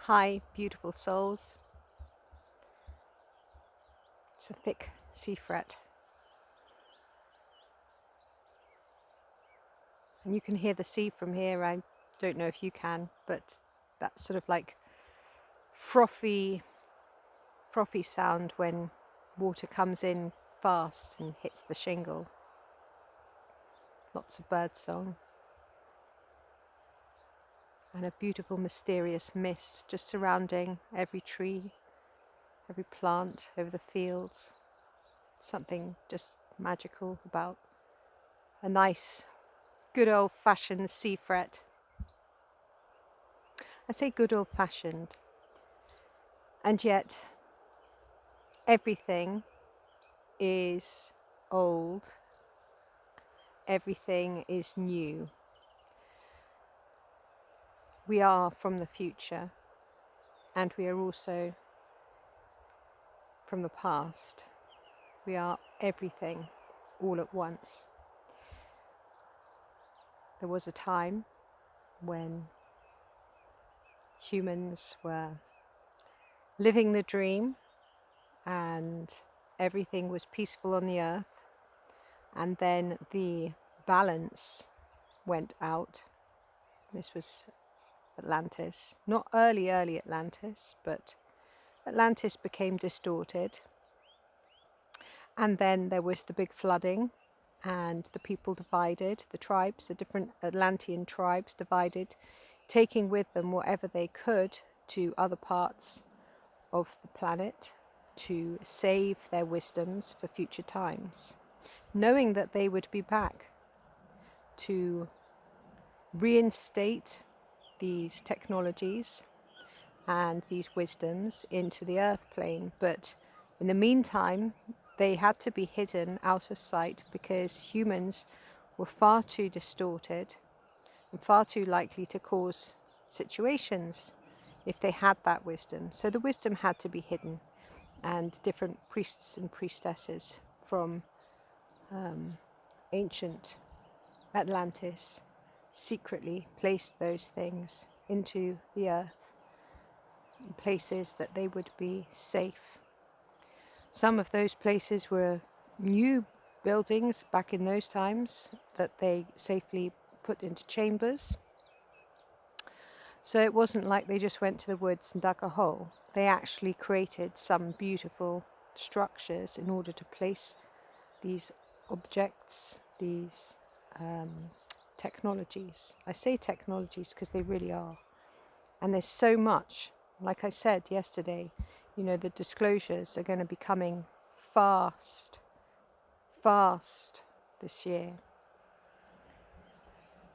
Hi, beautiful souls. It's a thick sea fret. And you can hear the sea from here. I don't know if you can, but that sort of like frothy sound when water comes in fast and hits the shingle. Lots of bird song. And a beautiful mysterious mist just surrounding every tree, every plant over the fields. Something just magical about a nice, good old-fashioned sea fret. I say good old-fashioned, and yet everything is old, everything is new. We are from the future, and we are also from the past. We are everything all at once. There was a time when humans were living the dream and everything was peaceful on the earth, and then the balance went out. This was Atlantis, not early Atlantis, but Atlantis became distorted, and then there was the big flooding and the people divided, the tribes, the different Atlantean tribes divided, taking with them whatever they could to other parts of the planet to save their wisdoms for future times, knowing that they would be back to reinstate these technologies and these wisdoms into the earth plane. But in the meantime, they had to be hidden out of sight because humans were far too distorted and far too likely to cause situations if they had that wisdom. So the wisdom had to be hidden, and different priests and priestesses from ancient Atlantis secretly placed those things into the earth, places that they would be safe. Some of those places were new buildings back in those times that they safely put into chambers. So it wasn't like they just went to the woods and dug a hole. They actually created some beautiful structures in order to place these objects, these technologies. I say technologies because they really are. And there's so much. Like I said yesterday, the disclosures are going to be coming fast this year.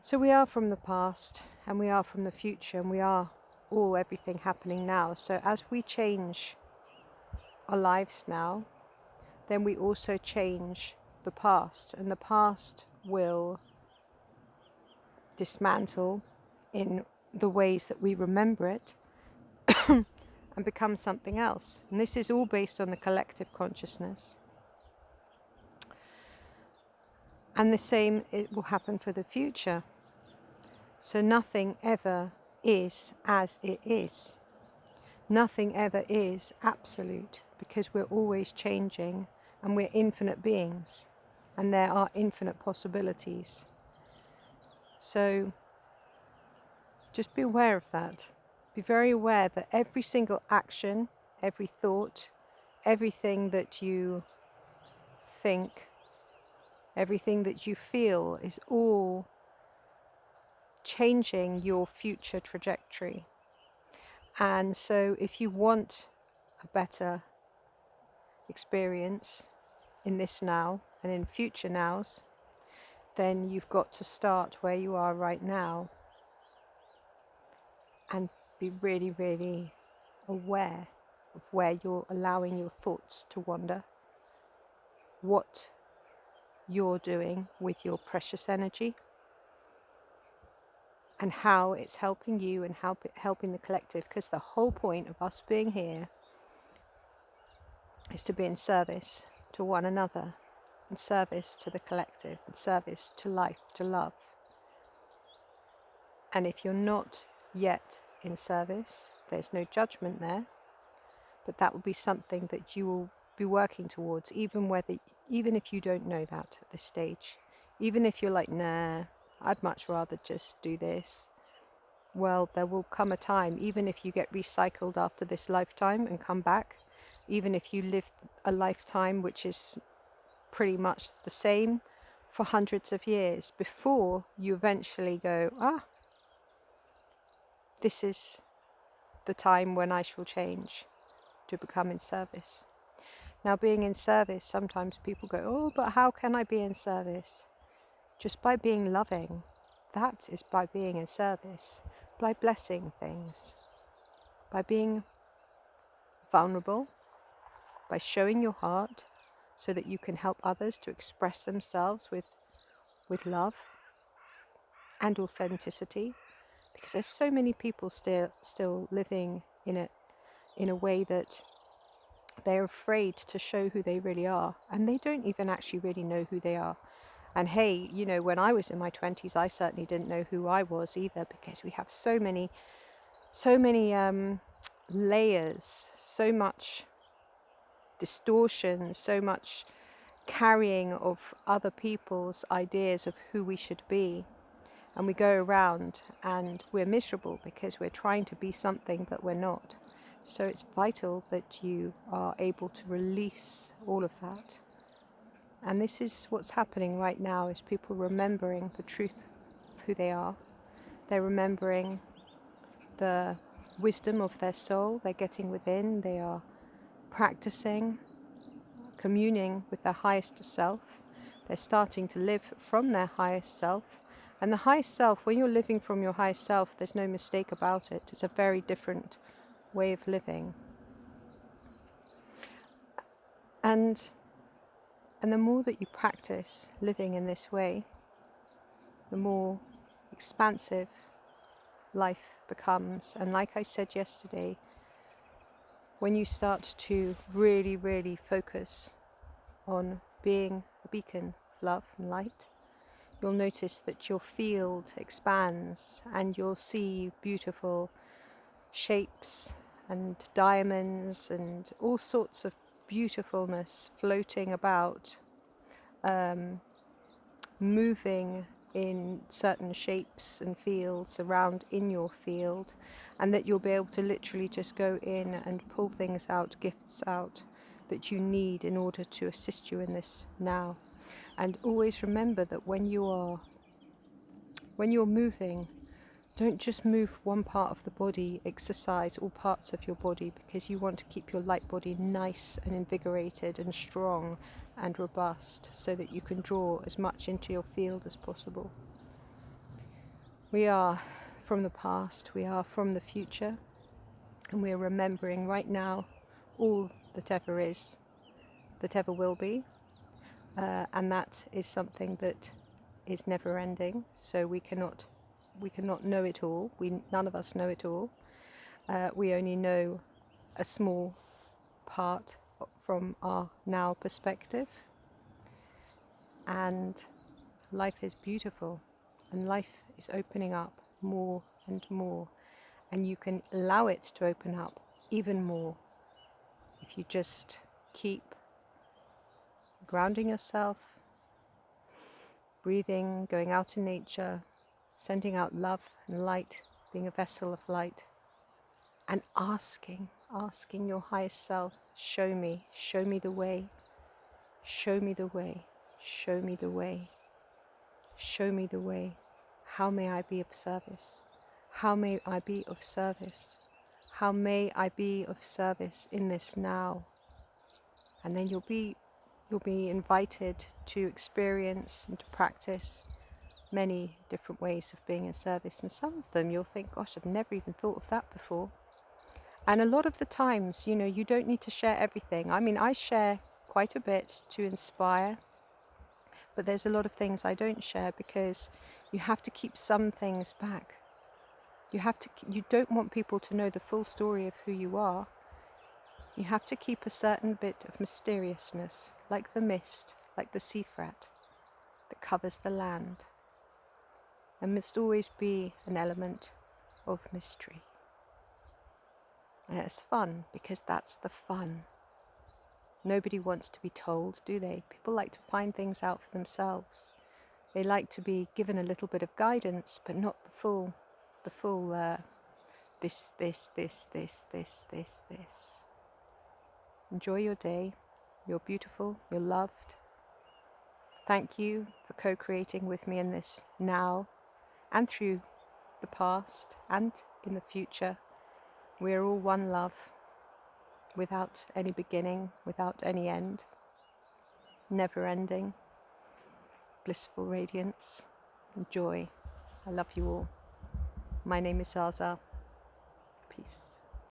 So we are from the past and we are from the future, and we are all everything happening now. So as we change our lives now, then we also change the past, and the past will dismantle in the ways that we remember it and become something else. And this is all based on the collective consciousness. And the same, it will happen for the future. So nothing ever is as it is. Nothing ever is absolute, because we're always changing and we're infinite beings and there are infinite possibilities. So just be aware of that. Be very aware that every single action, every thought, everything that you think, everything that you feel is all changing your future trajectory. And so if you want a better experience in this now and in future nows, then you've got to start where you are right now and be really, really aware of where you're allowing your thoughts to wander, what you're doing with your precious energy, and how it's helping you and helping the collective. Because the whole point of us being here is to be in service to one another, in service to the collective, in service to life, to love. And if you're not yet in service. There's no judgment there, but that will be something that you will be working towards, even if you don't know that at this stage. Even if you're like, nah, I'd much rather just do this. Well, there will come a time, even if you get recycled after this lifetime and come back, even if you live a lifetime which is pretty much the same for hundreds of years, before you eventually go, this is the time when I shall change to become in service. Now, being in service, sometimes people go, oh, but how can I be in service? Just by being loving. That is by being in service, by blessing things, by being vulnerable, by showing your heart so that you can help others to express themselves with love and authenticity. Because there's so many people still living in a way that they're afraid to show who they really are, and they don't even actually really know who they are. And hey, when I was in my 20s, I certainly didn't know who I was either, because we have so many layers, so much distortion, so much carrying of other people's ideas of who we should be. And we go around and we're miserable because we're trying to be something that we're not. So it's vital that you are able to release all of that. And this is what's happening right now, is people remembering the truth of who they are. They're remembering the wisdom of their soul. They're getting within. They are practicing, communing with their highest self. They're starting to live from their highest self. And the highest self, when you're living from your highest self, there's no mistake about it. It's a very different way of living. And the more that you practice living in this way, the more expansive life becomes. And like I said yesterday, when you start to really, really focus on being a beacon of love and light, you'll notice that your field expands and you'll see beautiful shapes and diamonds and all sorts of beautifulness floating about, moving in certain shapes and fields around in your field, and that you'll be able to literally just go in and pull things out, gifts out that you need in order to assist you in this now. And always remember that when you're moving, don't just move one part of the body, exercise all parts of your body, because you want to keep your light body nice and invigorated and strong and robust, so that you can draw as much into your field as possible. We are from the past, we are from the future, and we are remembering right now all that ever is, that ever will be, and that is something that is never ending. So we cannot know it all. None of us know it all. We only know a small part from our now perspective. And life is beautiful, and life is opening up more and more. And you can allow it to open up even more if you just keep grounding yourself, breathing, going out in nature, sending out love and light, being a vessel of light, and asking your highest self, show me the way, show me the way, show me the way, show me the way. How may I be of service? How may I be of service? How may I be of service in this now? And then you'll be invited to experience and to practice many different ways of being in service. And some of them you'll think, gosh, I've never even thought of that before. And a lot of the times, you don't need to share everything. I mean, I share quite a bit to inspire, but there's a lot of things I don't share because you have to keep some things back. You don't want people to know the full story of who you are. You have to keep a certain bit of mysteriousness, like the mist, like the sea fret that covers the land. There must always be an element of mystery. And it's fun because that's the fun. Nobody wants to be told, do they? People like to find things out for themselves. They like to be given a little bit of guidance, but not the full this. Enjoy your day. You're beautiful. You're loved. Thank you for co-creating with me in this now and through the past and in the future. We are all one love, without any beginning, without any end, never ending, blissful radiance and joy. I love you all. My name is Zaza. Peace.